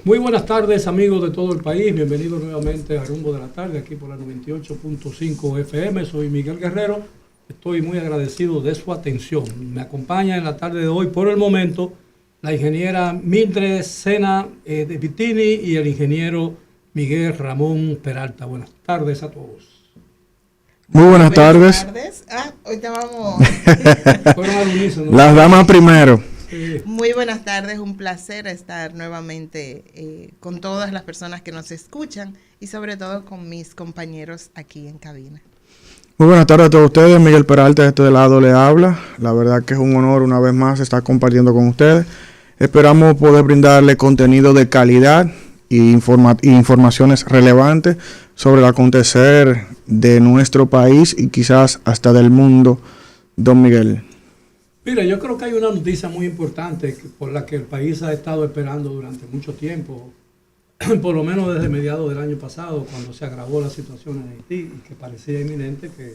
Muy buenas tardes, amigos de todo el país. Bienvenidos nuevamente a Rumbo de la Tarde, aquí por la 98.5 FM. Soy Miguel Guerrero. Estoy muy agradecido de su atención. Me acompaña en la tarde de hoy, por el momento, la ingeniera Mildred Sena de Vitini y el ingeniero Miguel Ramón Peralta. Buenas tardes a todos. Muy buenas tardes. Hoy te vamos. Las damas primero. Sí. Muy buenas tardes, un placer estar nuevamente con todas las personas que nos escuchan y sobre todo con mis compañeros aquí en cabina. Muy buenas tardes a todos ustedes, Miguel Peralta de este lado le habla. La verdad que es un honor una vez más estar compartiendo con ustedes. Esperamos poder brindarle contenido de calidad y informaciones relevantes sobre el acontecer de nuestro país y quizás hasta del mundo, don Miguel. Mira, yo creo que hay una noticia muy importante por la que el país ha estado esperando durante mucho tiempo, por lo menos desde mediados del año pasado, cuando se agravó la situación en Haití y que parecía inminente que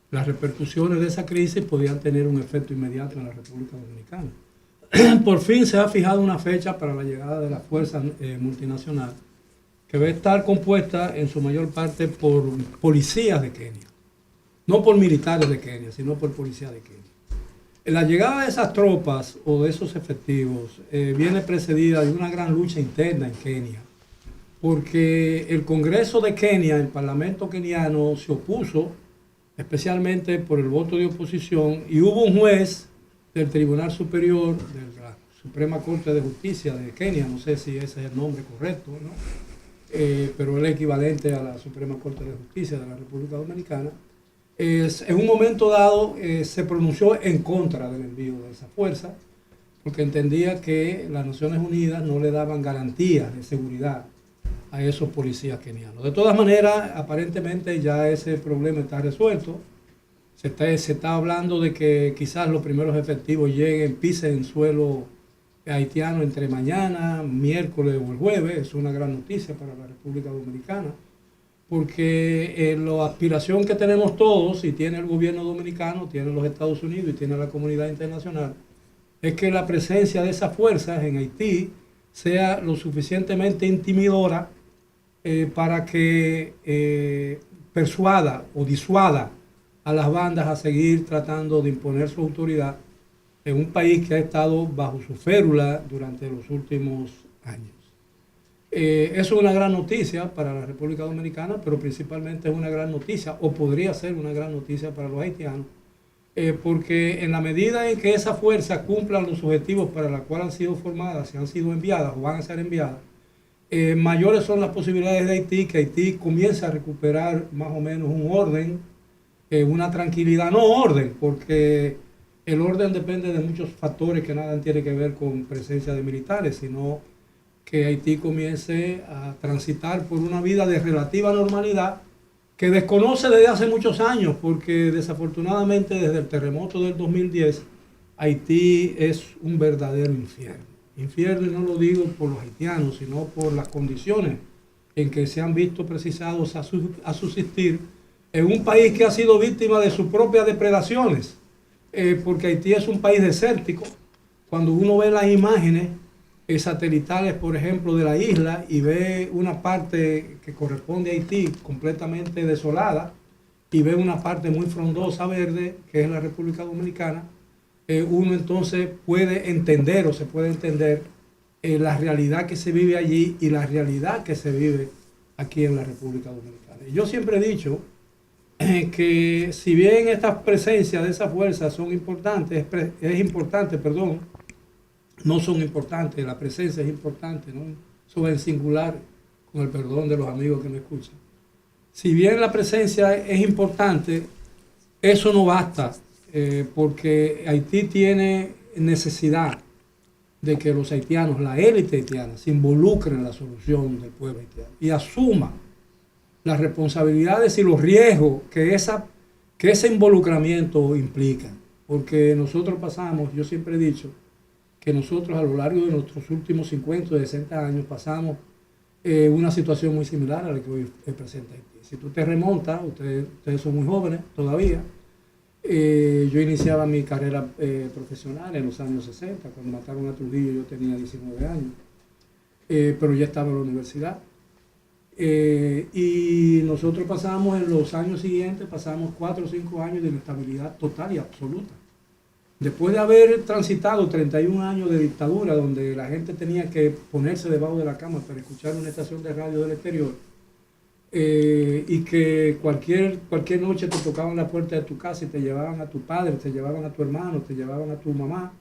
las repercusiones de esa crisis podían tener un efecto inmediato en la República Dominicana. Por fin se ha fijado una fecha para la llegada de la fuerza multinacional, que va a estar compuesta en su mayor parte por policías de Kenia. No por militares de Kenia, sino por policías de Kenia. La llegada de esas tropas o de esos efectivos viene precedida de una gran lucha interna en Kenia, porque el Congreso de Kenia, el Parlamento keniano, se opuso, especialmente por el voto de oposición, y hubo un juez del Tribunal Superior, de la Suprema Corte de Justicia de Kenia, no sé si ese es el nombre correcto, ¿no? Pero es el equivalente a la Suprema Corte de Justicia de la República Dominicana. En un momento dado se pronunció en contra del envío de esa fuerza, porque entendía que las Naciones Unidas no le daban garantías de seguridad a esos policías kenianos. De todas maneras, aparentemente ya ese problema está resuelto. Se está hablando de que quizás los primeros efectivos lleguen, pisen en suelo haitiano entre mañana, miércoles o el jueves. Es una gran noticia para la República Dominicana, porque la aspiración que tenemos todos, y tiene el gobierno dominicano, tiene los Estados Unidos y tiene la comunidad internacional, es que la presencia de esas fuerzas en Haití sea lo suficientemente intimidora para que persuada o disuada a las bandas a seguir tratando de imponer su autoridad en un país que ha estado bajo su férula durante los últimos años. Eso es una gran noticia para la República Dominicana, pero principalmente es una gran noticia, o podría ser una gran noticia para los haitianos, porque en la medida en que esas fuerzas cumplan los objetivos para los cuales han sido formadas, si han sido enviadas o van a ser enviadas, mayores son las posibilidades de Haití, que Haití comience a recuperar más o menos un orden, una tranquilidad, no orden, porque el orden depende de muchos factores que nada tiene que ver con presencia de militares, sino que Haití comience a transitar por una vida de relativa normalidad que desconoce desde hace muchos años, porque desafortunadamente desde el terremoto del 2010, Haití es un verdadero infierno. Infierno, y no lo digo por los haitianos, sino por las condiciones en que se han visto precisados a subsistir en un país que ha sido víctima de sus propias depredaciones, porque Haití es un país desértico. Cuando uno ve las imágenes satelitales, por ejemplo, de la isla y ve una parte que corresponde a Haití completamente desolada y ve una parte muy frondosa verde, que es la República Dominicana, uno entonces puede entender o se puede entender la realidad que se vive allí y la realidad que se vive aquí en la República Dominicana. Y yo siempre he dicho que si bien estas presencias de esas fuerzas son importantes, no son importantes, la presencia es importante, ¿no? Eso en singular, con el perdón de los amigos que me escuchan. Si bien la presencia es importante, eso no basta, porque Haití tiene necesidad de que los haitianos, la élite haitiana, se involucren en la solución del pueblo haitiano y asuma las responsabilidades y los riesgos que ese involucramiento implica. Porque nosotros pasamos, yo siempre he dicho, que nosotros a lo largo de nuestros últimos 50 o 60 años pasamos una situación muy similar a la que hoy presenta Haití. Si tú te remontas, ustedes son muy jóvenes todavía, yo iniciaba mi carrera profesional en los años 60, cuando mataron a Trujillo yo tenía 19 años. pero ya estaba en la universidad. Y nosotros pasamos en los años siguientes, pasamos 4 o 5 años de inestabilidad total y absoluta. Después de haber transitado 31 años de dictadura, donde la gente tenía que ponerse debajo de la cama para escuchar una estación de radio del exterior, y que cualquier noche te tocaban la puerta de tu casa y te llevaban a tu padre, te llevaban a tu hermano, te llevaban a tu mamá,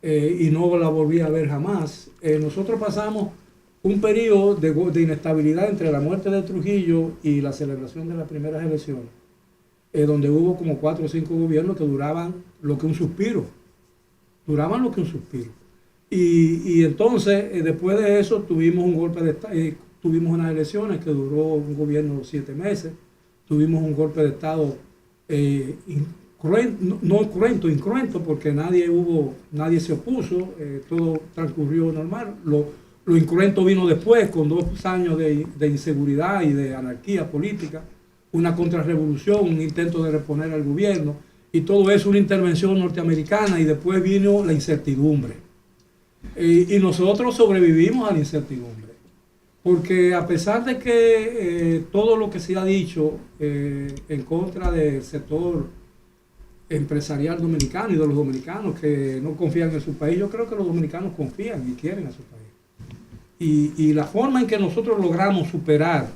y no la volví a ver jamás. Nosotros pasamos un periodo de inestabilidad entre la muerte de Trujillo y la celebración de las primeras elecciones, donde hubo como 4 o 5 gobiernos que duraban lo que un suspiro. Y entonces, después de eso, tuvimos un golpe de Estado, tuvimos unas elecciones que duró un gobierno de 7 meses, tuvimos un golpe de Estado incruento, porque nadie se opuso, todo transcurrió normal. Lo incruento vino después, con 2 años de inseguridad y de anarquía política, una contrarrevolución, un intento de reponer al gobierno, y todo eso una intervención norteamericana, y después vino la incertidumbre. Y nosotros sobrevivimos a la incertidumbre, porque a pesar de que todo lo que se ha dicho en contra del sector empresarial dominicano y de los dominicanos que no confían en su país, yo creo que los dominicanos confían y quieren a su país. Y la forma en que nosotros logramos superar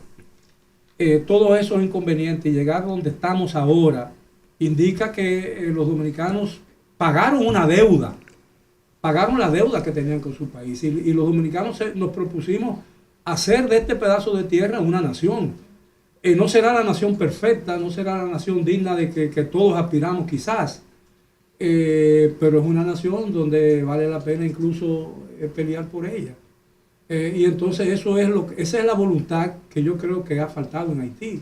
todos esos inconvenientes y llegar donde estamos ahora, indica que los dominicanos pagaron una deuda, pagaron la deuda que tenían con su país, y los dominicanos nos propusimos hacer de este pedazo de tierra una nación. No será la nación perfecta, no será la nación digna de que todos aspiramos quizás, pero es una nación donde vale la pena incluso pelear por ella. Y entonces esa es la voluntad que yo creo que ha faltado en Haití.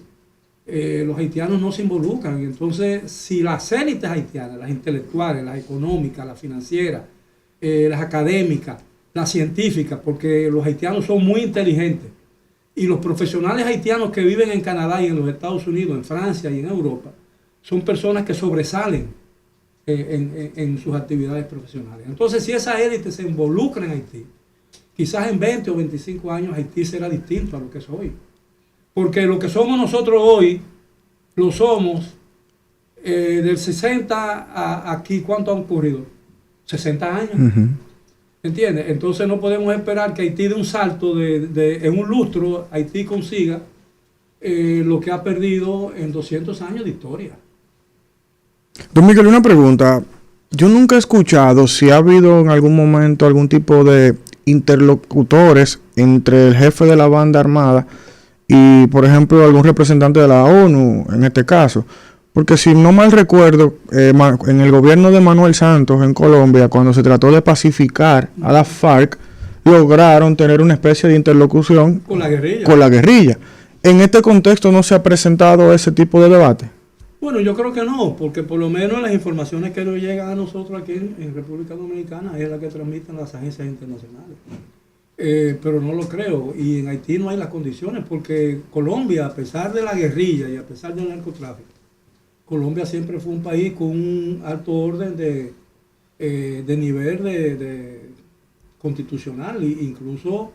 Los haitianos no se involucran. Entonces, si las élites haitianas, las intelectuales, las económicas, las financieras, las académicas, las científicas, porque los haitianos son muy inteligentes, y los profesionales haitianos que viven en Canadá y en los Estados Unidos, en Francia y en Europa, son personas que sobresalen en sus actividades profesionales. Entonces, si esa élite se involucra en Haití, quizás en 20 o 25 años Haití será distinto a lo que es hoy. Porque lo que somos nosotros hoy, lo somos del 60 a aquí. ¿Cuánto han ocurrido? 60 años. Uh-huh. ¿Entiendes? Entonces no podemos esperar que Haití dé un salto en un lustro, Haití consiga lo que ha perdido en 200 años de historia. Don Miguel, una pregunta. Yo nunca he escuchado si ha habido en algún momento algún tipo de interlocutores entre el jefe de la banda armada y, por ejemplo, algún representante de la ONU, en este caso. Porque si no mal recuerdo, en el gobierno de Manuel Santos en Colombia, cuando se trató de pacificar a la FARC, lograron tener una especie de interlocución con la guerrilla. ¿En este contexto no se ha presentado ese tipo de debate? Bueno, yo creo que no, porque por lo menos las informaciones que nos llegan a nosotros aquí en República Dominicana es la que transmiten las agencias internacionales. Pero no lo creo, y en Haití no hay las condiciones, porque Colombia, a pesar de la guerrilla y a pesar del narcotráfico, Colombia siempre fue un país con un alto orden de nivel de constitucional, e incluso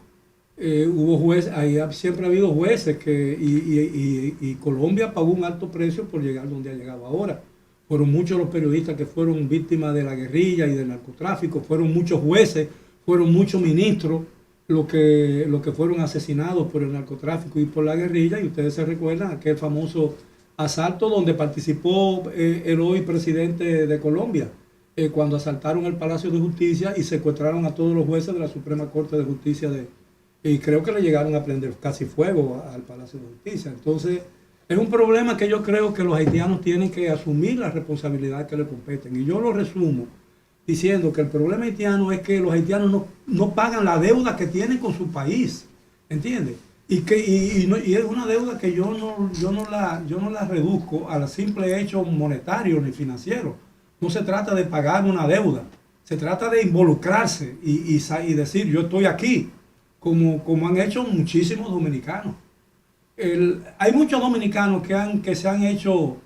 hubo jueces, ahí siempre ha habido jueces y Colombia pagó un alto precio por llegar donde ha llegado ahora. Fueron muchos los periodistas que fueron víctimas de la guerrilla y del narcotráfico, fueron muchos jueces, fueron muchos ministros los que fueron asesinados por el narcotráfico y por la guerrilla, y ustedes se recuerdan aquel famoso asalto donde participó el hoy presidente de Colombia, cuando asaltaron el Palacio de Justicia y secuestraron a todos los jueces de la Suprema Corte de Justicia y creo que le llegaron a prender casi fuego al Palacio de Justicia. Entonces, es un problema que yo creo que los haitianos tienen que asumir la responsabilidad que le competen. Y yo lo resumo diciendo que el problema haitiano es que los haitianos no pagan la deuda que tienen con su país, ¿entiendes? Y es una deuda que yo no la reduzco al simple hecho monetario ni financiero. No se trata de pagar una deuda, se trata de involucrarse y decir yo estoy aquí, como han hecho muchísimos dominicanos. Hay muchos dominicanos que se han hecho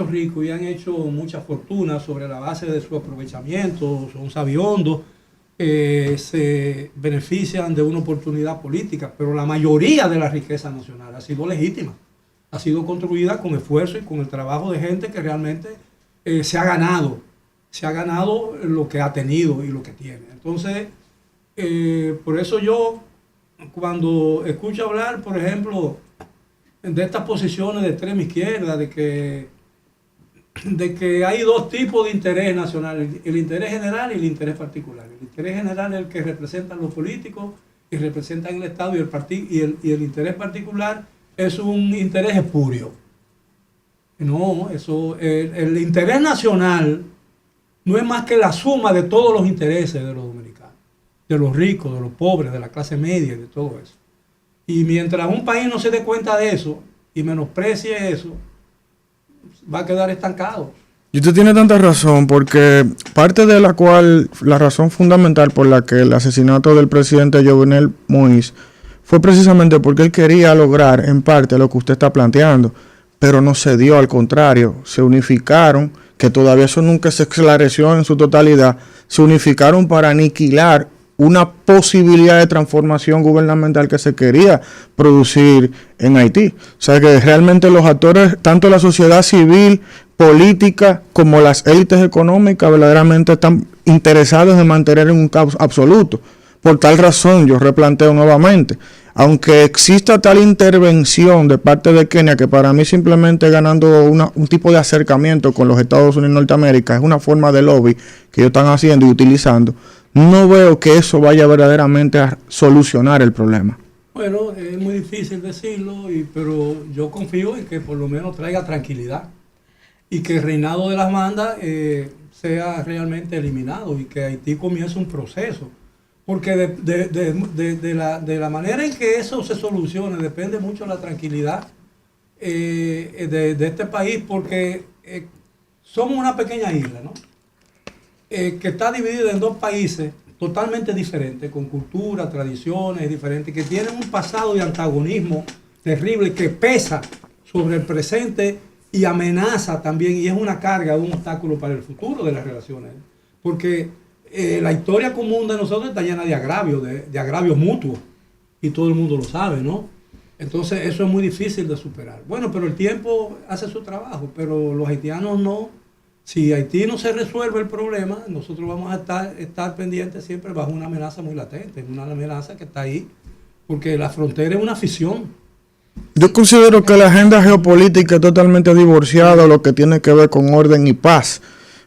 ricos y han hecho mucha fortuna sobre la base de su aprovechamiento, son sabiondos, se benefician de una oportunidad política, pero la mayoría de la riqueza nacional ha sido legítima, ha sido construida con esfuerzo y con el trabajo de gente que realmente se ha ganado lo que ha tenido y lo que tiene. Entonces, por eso yo, cuando escucho hablar, por ejemplo, de estas posiciones de extrema izquierda, de que hay dos tipos de interés nacional, el interés general y el interés particular. El interés general es el que representan los políticos y representan el Estado, y el interés particular es un interés espurio. No, el interés nacional no es más que la suma de todos los intereses de los dominicanos, de los ricos, de los pobres, de la clase media y de todo eso. Y mientras un país no se dé cuenta de eso y menosprecie eso, va a quedar estancado. Y usted tiene tanta razón, porque parte de la razón fundamental por la que el asesinato del presidente Jovenel Moïse fue precisamente porque él quería lograr en parte lo que usted está planteando, pero no se dio, al contrario, se unificaron, que todavía eso nunca se esclareció en su totalidad, se unificaron para aniquilar una posibilidad de transformación gubernamental que se quería producir en Haití. O sea que realmente los actores, tanto la sociedad civil, política, como las élites económicas, verdaderamente están interesados en mantener un caos absoluto. Por tal razón, yo replanteo nuevamente, aunque exista tal intervención de parte de Kenia, que para mí simplemente ganando un tipo de acercamiento con los Estados Unidos de Norteamérica, es una forma de lobby que ellos están haciendo y utilizando, no veo que eso vaya verdaderamente a solucionar el problema. Bueno, es muy difícil decirlo, pero yo confío en que por lo menos traiga tranquilidad y que el reinado de las bandas sea realmente eliminado y que Haití comience un proceso. Porque de la manera en que eso se solucione depende mucho la tranquilidad de este país, porque somos una pequeña isla, ¿no? Que está dividida en dos países totalmente diferentes, con cultura, tradiciones diferentes, que tienen un pasado de antagonismo terrible que pesa sobre el presente y amenaza también, y es una carga, un obstáculo para el futuro de las relaciones. Porque la historia común de nosotros está llena de agravios mutuos, y todo el mundo lo sabe, ¿no? Entonces eso es muy difícil de superar. Bueno, pero el tiempo hace su trabajo, pero los haitianos no. Si Haití no se resuelve el problema, nosotros vamos a estar pendientes siempre bajo una amenaza muy latente, una amenaza que está ahí, porque la frontera es una ficción. Yo considero que la agenda geopolítica es totalmente divorciada de lo que tiene que ver con orden y paz.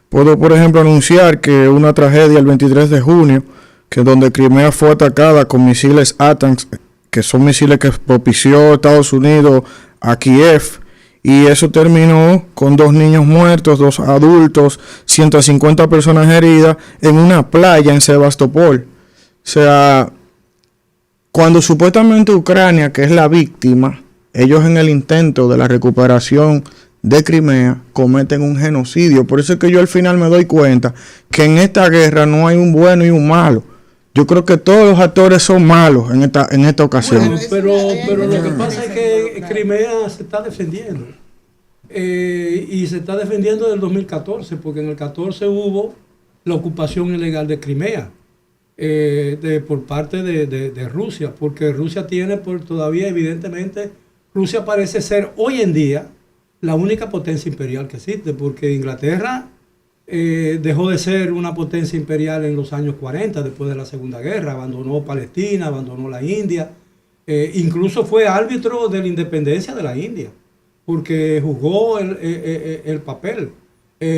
Puedo, por ejemplo, anunciar que una tragedia el 23 de junio, que donde Crimea fue atacada con misiles ATACMS, que son misiles que propició Estados Unidos a Kiev, y eso terminó con 2 niños muertos, 2 adultos, 150 personas heridas en una playa en Sebastopol. O sea, cuando supuestamente Ucrania, que es la víctima, ellos en el intento de la recuperación de Crimea cometen un genocidio. Por eso es que yo al final me doy cuenta que en esta guerra no hay un bueno y un malo. Yo creo que todos los actores son malos en esta ocasión. Bueno, pero lo que pasa es que Crimea se está defendiendo. Y se está defendiendo desde el 2014, porque en el 14 hubo la ocupación ilegal de Crimea por parte de Rusia, porque Rusia tiene todavía, evidentemente, Rusia parece ser hoy en día la única potencia imperial que existe, porque Inglaterra dejó de ser una potencia imperial en los años 40, después de la Segunda Guerra, abandonó Palestina, abandonó la India, incluso fue árbitro de la independencia de la India, porque jugó el papel.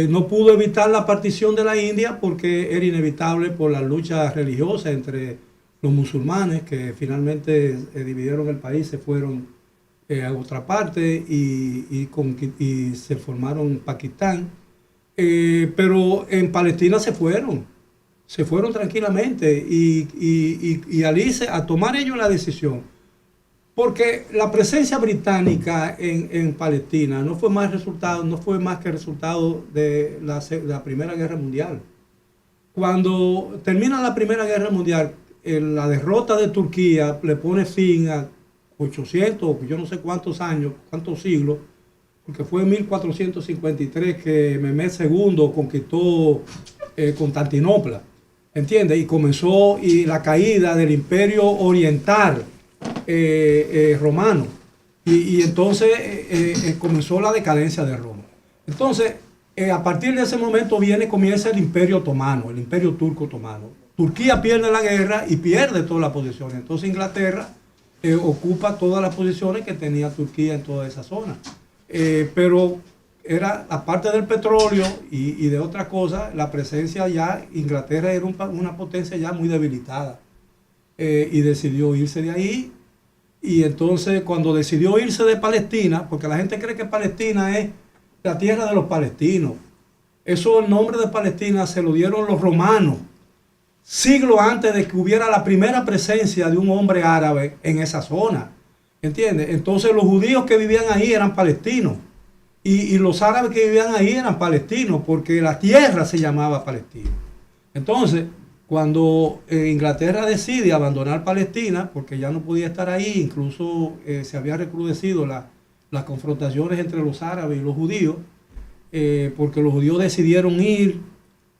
No pudo evitar la partición de la India porque era inevitable por las luchas religiosas entre los musulmanes, que finalmente dividieron el país, se fueron a otra parte y se formaron Pakistán. Pero en Palestina se fueron tranquilamente y a tomar ellos la decisión, porque la presencia británica en Palestina no fue más que resultado de la Primera Guerra Mundial. Cuando termina la Primera Guerra Mundial, la derrota de Turquía le pone fin a 800, yo no sé cuántos años, cuántos siglos, porque fue en 1453 que Mehmed II conquistó Constantinopla. ¿entiendes? Y comenzó la caída del imperio oriental romano. Y entonces comenzó la decadencia de Roma. Entonces, a partir de ese momento comienza el imperio otomano, el imperio turco otomano. Turquía pierde la guerra y pierde todas las posiciones. Entonces Inglaterra ocupa todas las posiciones que tenía Turquía en toda esa zona. Pero era, aparte del petróleo y de otras cosas, la presencia ya, Inglaterra era una potencia ya muy debilitada. Y decidió irse de ahí. Y entonces cuando decidió irse de Palestina, porque la gente cree que Palestina es la tierra de los palestinos. Eso, el nombre de Palestina se lo dieron los romanos, siglos antes de que hubiera la primera presencia de un hombre árabe en esa zona. ¿Entiendes? Entonces los judíos que vivían ahí eran palestinos. Y los árabes que vivían ahí eran palestinos, porque la tierra se llamaba Palestina. Entonces, cuando Inglaterra decide abandonar Palestina, porque ya no podía estar ahí, incluso se había recrudecido las confrontaciones entre los árabes y los judíos, porque los judíos decidieron ir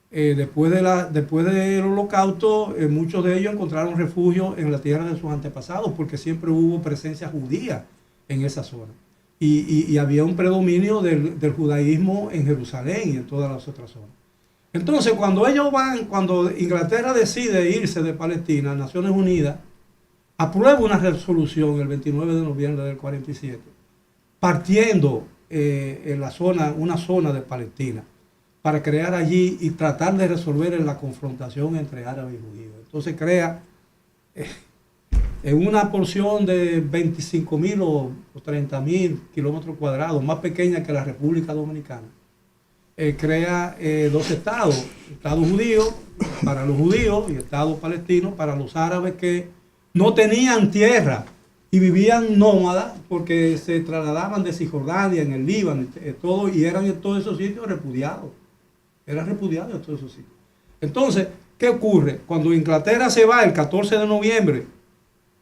después del holocausto. Muchos de ellos encontraron refugio en la tierra de sus antepasados, porque siempre hubo presencia judía en esa zona. Y había un predominio del judaísmo en Jerusalén y en todas las otras zonas. Entonces, cuando Inglaterra decide irse de Palestina, Naciones Unidas aprueba una resolución el 29 de noviembre del 47, partiendo en una zona de Palestina, para crear allí y tratar de resolver la confrontación entre árabes y judíos. Entonces crea en una porción de 25.000 o 30.000 kilómetros cuadrados, más pequeña que la República Dominicana, crea dos estados: estado judío para los judíos y estado palestino para los árabes que no tenían tierra y vivían nómadas, porque se trasladaban de Cisjordania, en el Líbano, todo, y eran en todos esos sitios repudiados. Eran repudiados en todos esos sitios. Entonces, ¿qué ocurre? Cuando Inglaterra se va el 14 de noviembre,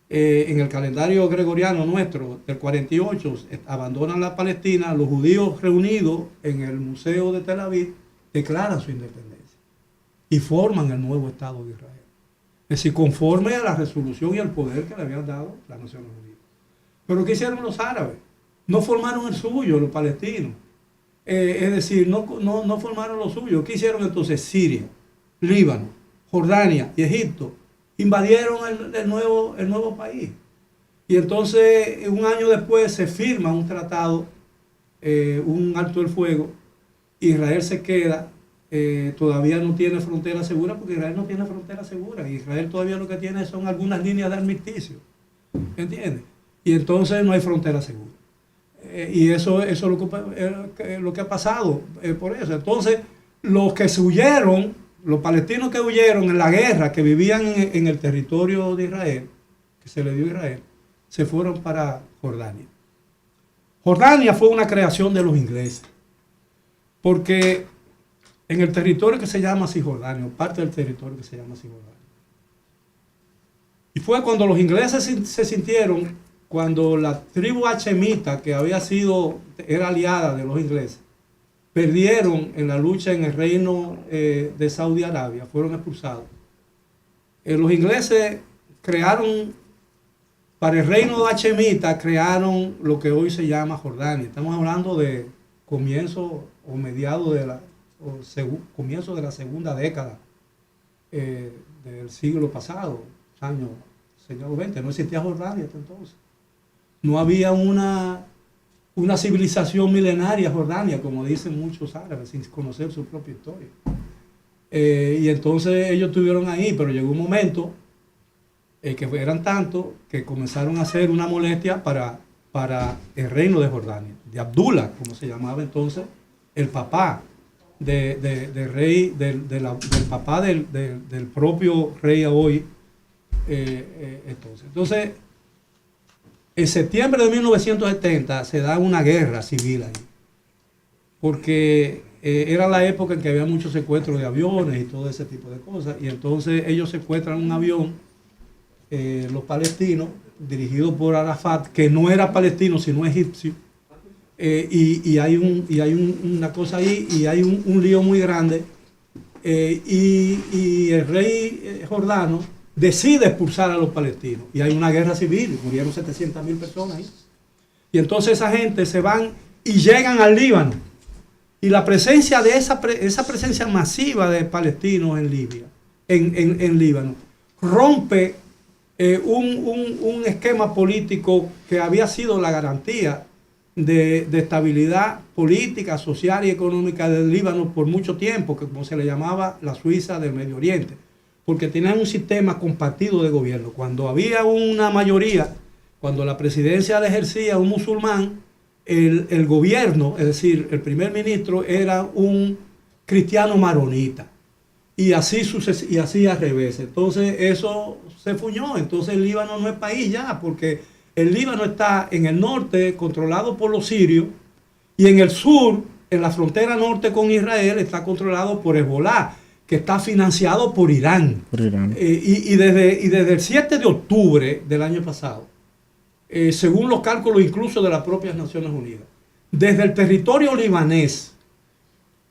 en el calendario gregoriano nuestro, del 48, abandonan la Palestina, los judíos reunidos en el Museo de Tel Aviv declaran su independencia y forman el nuevo Estado de Israel. Es decir, conforme a la resolución y al poder que le habían dado las Naciones Unidas. Pero ¿qué hicieron los árabes? No formaron el suyo, los palestinos. Es decir, no formaron lo suyo. ¿Qué hicieron entonces? Siria, Líbano, Jordania y Egipto invadieron el nuevo país. Y entonces, un año después, se firma un tratado, un alto el fuego. Israel se queda, todavía no tiene frontera segura, porque Israel no tiene frontera segura. Israel todavía lo que tiene son algunas líneas de armisticio. ¿Entiendes? Y entonces no hay frontera segura. Y eso es lo que ha pasado por eso. Entonces, los que se huyeron, los palestinos que huyeron en la guerra, que vivían en el territorio de Israel, que se le dio a Israel, se fueron para Jordania. Jordania fue una creación de los ingleses, porque en el territorio que se llama Cisjordania, parte del territorio que se llama Cisjordania. Y fue cuando los ingleses se sintieron, cuando la tribu hachemita, que era aliada de los ingleses, perdieron en la lucha en el reino de Saudi Arabia, fueron expulsados. Los ingleses crearon, para el reino hachemita, crearon lo que hoy se llama Jordania. Estamos hablando de comienzo o mediado comienzo de la segunda década del siglo pasado, siglo XX. No existía Jordania hasta entonces. No había una civilización milenaria Jordania, como dicen muchos árabes, sin conocer su propia historia. Y entonces ellos estuvieron ahí, pero llegó un momento que eran tantos que comenzaron a hacer una molestia para el reino de Jordania, de Abdullah, como se llamaba entonces, el papá del papá del propio rey hoy. Entonces, en septiembre de 1970 se da una guerra civil ahí, porque era la época en que había muchos secuestros de aviones y todo ese tipo de cosas, y entonces ellos secuestran un avión, los palestinos, dirigido por Arafat, que no era palestino sino egipcio, y hay una cosa ahí, y hay un lío muy grande, y el rey Jordano decide expulsar a los palestinos. Y hay una guerra civil, murieron 700.000 personas ahí. Y entonces esa gente se van y llegan al Líbano. Y la presencia de esa presencia masiva de palestinos en Libia, en Líbano, rompe un esquema político que había sido la garantía de estabilidad política, social y económica del Líbano por mucho tiempo, que como se le llamaba la Suiza del Medio Oriente, porque tenían un sistema compartido de gobierno. Cuando había una mayoría, cuando la presidencia la ejercía un musulmán, el gobierno, es decir, el primer ministro era un cristiano maronita. Y así al revés. Entonces eso se fuñó. Entonces el Líbano no es país ya, porque el Líbano está en el norte controlado por los sirios y en el sur, en la frontera norte con Israel, está controlado por Hezbolá, que está financiado por Irán. Y desde el 7 de octubre del año pasado, según los cálculos incluso de las propias Naciones Unidas, desde el territorio libanés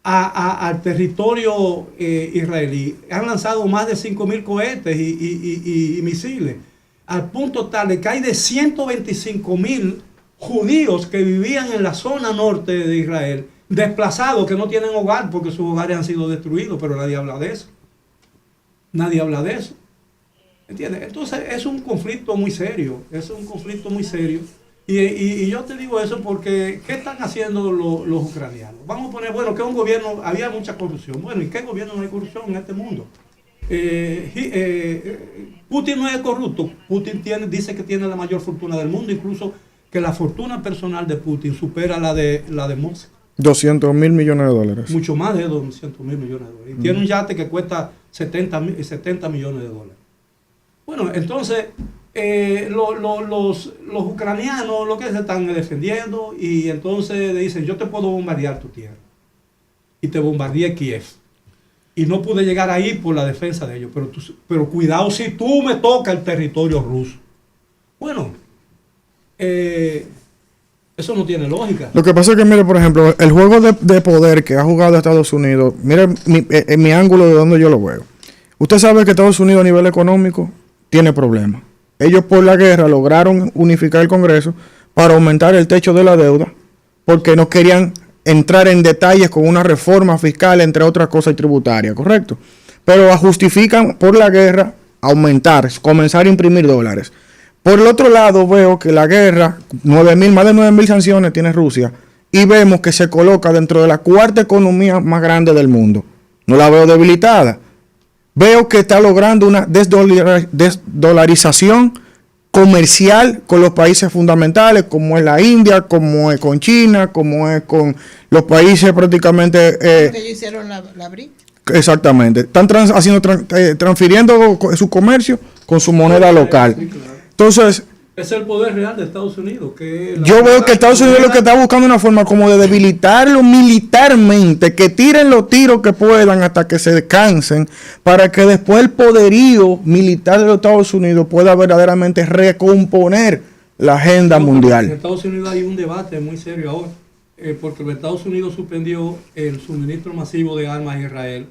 al territorio israelí, han lanzado más de 5.000 cohetes y misiles, al punto tal de que hay de 125.000 judíos que vivían en la zona norte de Israel, desplazados, que no tienen hogar porque sus hogares han sido destruidos, pero nadie habla de eso. Nadie habla de eso. ¿Entiendes? Entonces es un conflicto muy serio, Y yo te digo eso porque, ¿qué están haciendo los ucranianos? Vamos a poner, bueno, que un gobierno, había mucha corrupción. Bueno, ¿y qué gobierno no hay corrupción en este mundo? Putin no es corrupto. Putin dice que tiene la mayor fortuna del mundo, incluso que la fortuna personal de Putin supera la de Musk. 200.000 millones de dólares. Mucho más de 200.000 millones de dólares. Y tiene un yate que cuesta 70 millones de dólares. Bueno, entonces los ucranianos lo que se están defendiendo y entonces le dicen, yo te puedo bombardear tu tierra. Y te bombardeé Kiev. Y no pude llegar ahí por la defensa de ellos. Pero cuidado si tú me tocas el territorio ruso. Bueno, eso no tiene lógica. Lo que pasa es que, mire, por ejemplo, el juego de poder que ha jugado Estados Unidos, mire mi ángulo de donde yo lo veo. Usted sabe que Estados Unidos a nivel económico tiene problemas. Ellos por la guerra lograron unificar el Congreso para aumentar el techo de la deuda porque no querían entrar en detalles con una reforma fiscal, entre otras cosas, y tributaria, ¿correcto? Pero justifican por la guerra aumentar, comenzar a imprimir dólares. Por el otro lado veo que la guerra, más de 9.000 sanciones tiene Rusia y vemos que se coloca dentro de la cuarta economía más grande del mundo. No la veo debilitada. Veo que está logrando una desdolarización comercial con los países fundamentales, como es la India, como es con China, como es con los países prácticamente... que ellos hicieron la BRIC. Exactamente. Están transfiriendo su comercio con su moneda local. Sí, claro. Entonces... Es el poder real de Estados Unidos. Yo veo que Estados Unidos lo que está buscando una forma como de debilitarlo militarmente, que tiren los tiros que puedan hasta que se cansen, para que después el poderío militar de los Estados Unidos pueda verdaderamente recomponer la agenda mundial. En Estados Unidos hay un debate muy serio ahora, porque los Estados Unidos suspendió el suministro masivo de armas a Israel,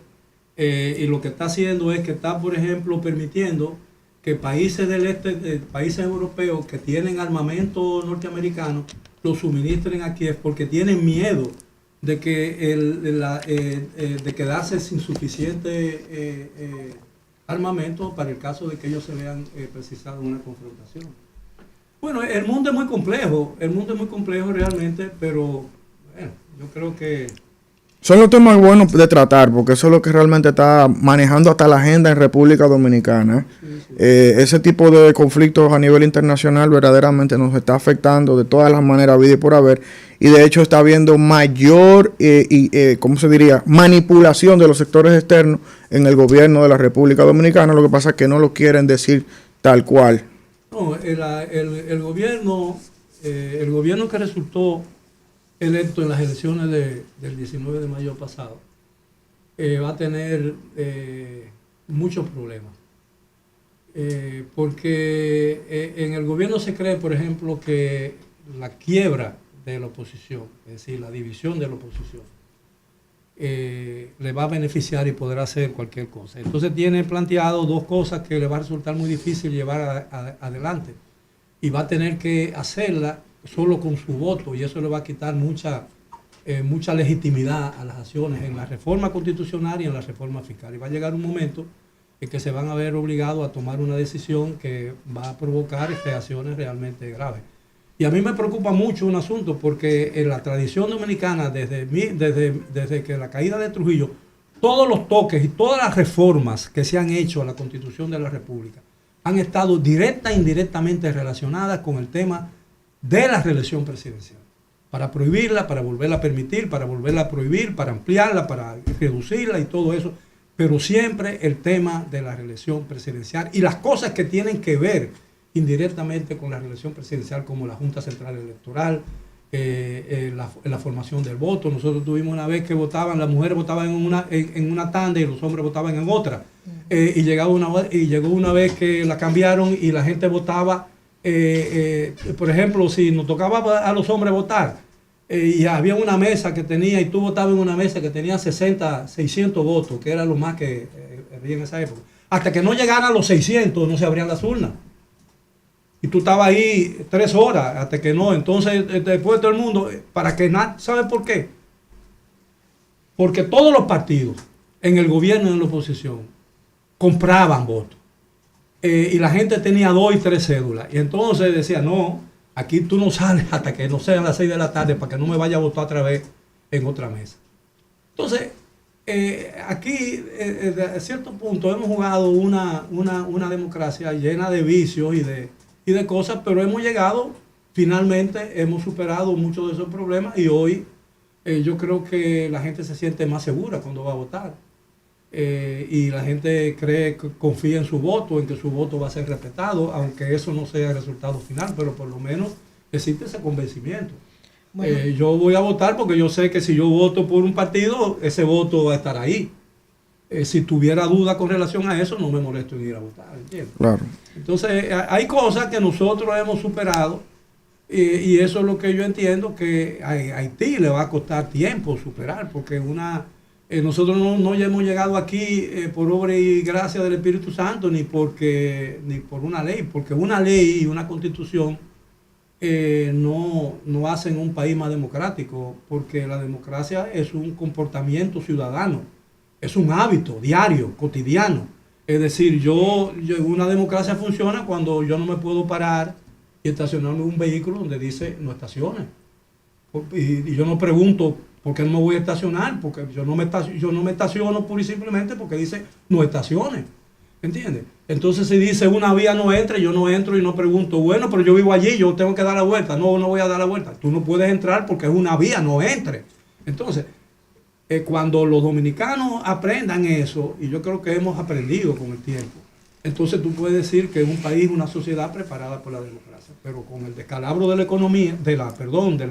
y lo que está haciendo es que está, por ejemplo, permitiendo que países del este, países europeos que tienen armamento norteamericano, lo suministren a Kiev porque tienen miedo de que de quedarse sin suficiente armamento para el caso de que ellos se vean precisados en una confrontación. Bueno, el mundo es muy complejo realmente, pero bueno, yo creo que... Son los temas buenos de tratar, porque eso es lo que realmente está manejando hasta la agenda en República Dominicana. Sí. Ese tipo de conflictos a nivel internacional verdaderamente nos está afectando de todas las maneras, vida y por haber. Y de hecho está habiendo mayor, ¿cómo se diría?, manipulación de los sectores externos en el gobierno de la República Dominicana. Lo que pasa es que no lo quieren decir tal cual. No, el gobierno que resultó electo en las elecciones del 19 de mayo pasado, va a tener muchos problemas. Porque en el gobierno se cree, por ejemplo, que la quiebra de la oposición, es decir, la división de la oposición, le va a beneficiar y podrá hacer cualquier cosa. Entonces tiene planteado dos cosas que le va a resultar muy difícil llevar adelante y va a tener que hacerla solo con su voto, y eso le va a quitar mucha legitimidad a las acciones en la reforma constitucional y en la reforma fiscal. Y va a llegar un momento en que se van a ver obligados a tomar una decisión que va a provocar reacciones realmente graves. Y a mí me preocupa mucho un asunto, porque en la tradición dominicana, desde que la caída de Trujillo, todos los toques y todas las reformas que se han hecho a la Constitución de la República han estado directa e indirectamente relacionadas con el tema de la reelección presidencial. Para prohibirla, para volverla a permitir, para volverla a prohibir, para ampliarla, para reducirla y todo eso. Pero siempre el tema de la reelección presidencial y las cosas que tienen que ver indirectamente con la reelección presidencial, como la Junta Central Electoral, la formación del voto. Nosotros tuvimos una vez que votaban, las mujeres votaban en una tanda y los hombres votaban en otra. Y llegó una vez que la cambiaron y la gente votaba, por ejemplo, si nos tocaba a los hombres votar, y había una mesa que tenía, y tú votabas en una mesa que tenía 600 votos, que era lo más que había en esa época. Hasta que no llegaran a los 600 no se abrían las urnas. Y tú estabas ahí 3 horas hasta que no. Entonces, después todo el mundo, para que nada, ¿sabe por qué? Porque todos los partidos, en el gobierno y en la oposición, compraban votos. Y la gente tenía 2 y 3 cédulas. Y entonces decía, no, aquí tú no sales hasta que no sean las 6 de la tarde para que no me vaya a votar otra vez en otra mesa. Entonces, aquí, a cierto punto, hemos jugado una democracia llena de vicios y de cosas, pero hemos llegado, finalmente hemos superado muchos de esos problemas, y hoy yo creo que la gente se siente más segura cuando va a votar, y la gente confía en su voto, en que su voto va a ser respetado, aunque eso no sea el resultado final, pero por lo menos existe ese convencimiento. Bueno. Yo voy a votar porque yo sé que si yo voto por un partido, ese voto va a estar ahí. Si tuviera duda con relación a eso, no me molesto en ir a votar, ¿entiendes? Claro. Entonces, hay cosas que nosotros hemos superado, y eso es lo que yo entiendo que a Haití le va a costar tiempo superar, porque nosotros no hemos llegado aquí por obra y gracia del Espíritu Santo, ni por una ley, porque una ley y una constitución no hacen un país más democrático, porque la democracia es un comportamiento ciudadano. Es un hábito diario, cotidiano. Es decir, una democracia funciona cuando yo no me puedo parar y estacionarme en un vehículo donde dice no estacione. Y yo no pregunto por qué no me voy a estacionar, porque yo no me estaciono pura y simplemente porque dice no estacione. ¿Entiendes? Entonces si dice una vía no entre, yo no entro y no pregunto, bueno, pero yo vivo allí, yo tengo que dar la vuelta. No voy a dar la vuelta. Tú no puedes entrar porque es una vía, no entre. Entonces, cuando los dominicanos aprendan eso, y yo creo que hemos aprendido con el tiempo, entonces tú puedes decir que es un país, una sociedad preparada por la democracia. Pero con el descalabro de la economía, de la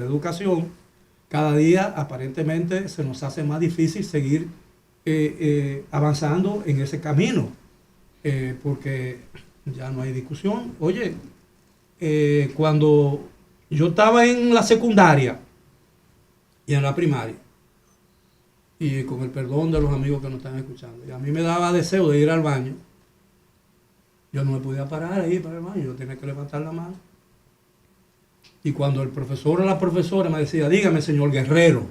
educación, cada día aparentemente se nos hace más difícil seguir avanzando en ese camino, porque ya no hay discusión. Oye, cuando yo estaba en la secundaria y en la primaria, y con el perdón de los amigos que nos están escuchando, y a mí me daba deseo de ir al baño, yo no me podía parar ahí para el baño, yo tenía que levantar la mano. Y cuando el profesor o la profesora me decía, dígame, señor Guerrero.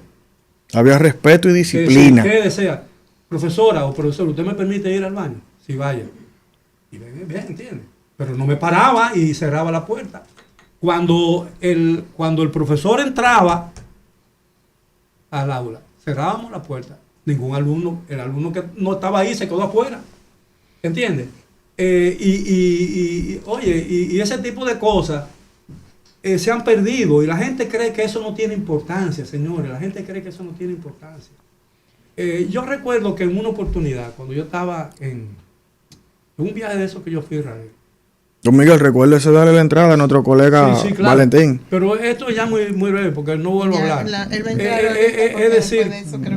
Había respeto y disciplina. ¿Qué desea? Profesora o profesor, ¿usted me permite ir al baño? Sí, vaya. Y bien, ¿entiende? Pero no me paraba y cerraba la puerta. Cuando el profesor entraba al aula, cerrábamos la puerta. Ningún alumno, el alumno que no estaba ahí se quedó afuera. ¿Entiendes? Y ese tipo de cosas se han perdido, y la gente cree que eso no tiene importancia, señores. La gente cree que eso no tiene importancia. Yo recuerdo que en una oportunidad, cuando yo estaba en un viaje de esos que yo fui a Israel. Don Miguel, recuérdese darle la entrada a nuestro colega sí, claro. Valentín. Pero esto es ya muy breve, porque no vuelvo a hablar. Es decir,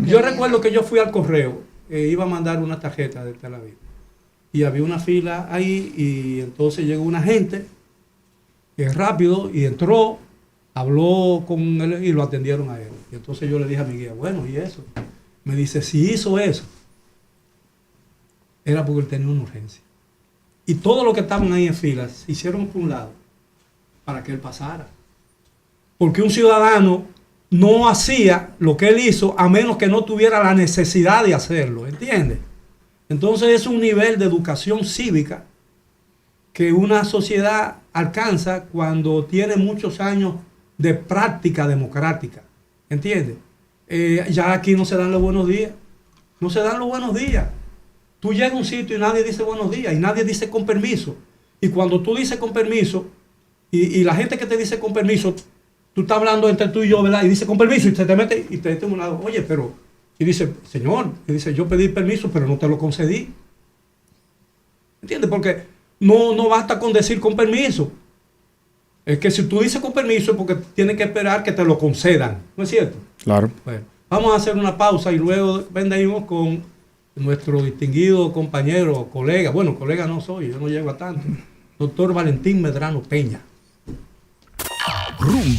yo recuerdo que yo fui al correo, iba a mandar una tarjeta de Tel Aviv, y había una fila ahí, y entonces llegó una gente, rápido, y entró, habló con él y lo atendieron a él. Y entonces yo le dije a mi guía, bueno, ¿y eso? Me dice, si hizo eso, era porque él tenía una urgencia. Y todos los que estaban ahí en filas se hicieron por un lado para que él pasara. Porque un ciudadano no hacía lo que él hizo a menos que no tuviera la necesidad de hacerlo, ¿entiendes? Entonces es un nivel de educación cívica que una sociedad alcanza cuando tiene muchos años de práctica democrática, ¿entiendes? Ya aquí no se dan los buenos días, no se dan los buenos días. Tú llegas a un sitio y nadie dice buenos días, y nadie dice con permiso. Y cuando tú dices con permiso, y la gente que te dice con permiso, tú estás hablando entre tú y yo, ¿verdad? Y dice con permiso, y te mete en un lado, oye, pero, y dice, señor, y dice, yo pedí permiso, pero no te lo concedí. ¿Entiendes? Porque no basta con decir con permiso. Es que si tú dices con permiso es porque tienes que esperar que te lo concedan, ¿no es cierto? Claro. Bueno, vamos a hacer una pausa y luego venimos con nuestro distinguido compañero, colega, bueno, colega no soy, yo no llego a tanto, doctor Valentín Medrano Peña.